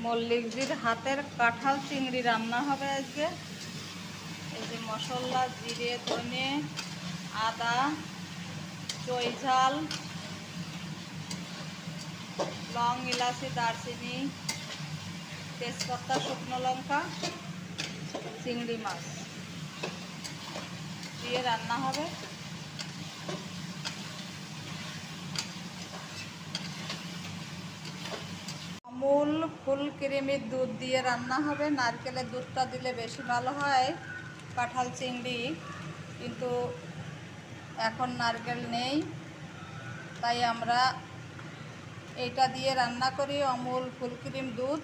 মল্লিকজির হাতের কাঁঠাল চিংড়ি রান্না হবে আজকে। এই যে মশলা, জিরে, ধনে, আদা, চৈঝাল, লং, ইলাচি, দারচিনি, তেজপাতা, শুকনো লঙ্কা, চিংড়ি মাছ দিয়ে রান্না হবে। আমুল ফুল ক্রিমের দুধ দিয়ে রান্না হবে। নারকেলের দুধটা দিলে বেশি ভালো হয় কাঁঠাল চিংড়ি, কিন্তু এখন নারকেল নেই, তাই আমরা এইটা দিয়ে রান্না করি। আমুল ফুল ক্রিম দুধ,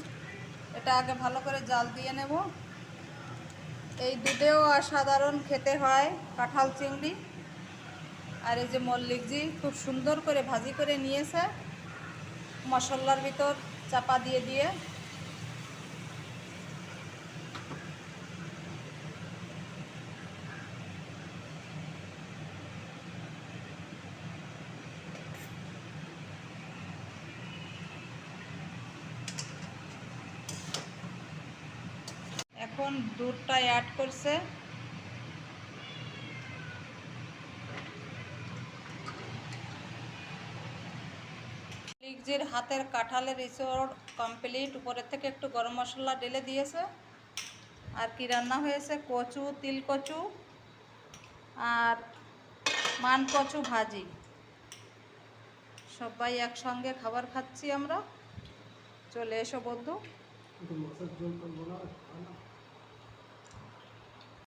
এটা আগে ভালো করে জাল দিয়ে নেব। এই দুধেও অসাধারণ খেতে হয় কাঁঠাল চিংড়ি। আর এই যে মল্লিকজি খুব সুন্দর করে ভাজি করে নিয়েছে মশলার ভিতর চাপা দিয়ে দিয়ে। এখন দুধটা অ্যাড করছে। মল্লিকজির হাতের কাঁঠালের রিসোর্ট কমপ্লিট। উপরের থেকে একটু গরম মশলা ঢেলে দিয়েছে। আর কি রান্না হয়েছে, কচু, তিল কচু আর মান কচু ভাজি। সবাই একসঙ্গে খাবার খাচ্ছি আমরা। চলে এসো বন্ধু।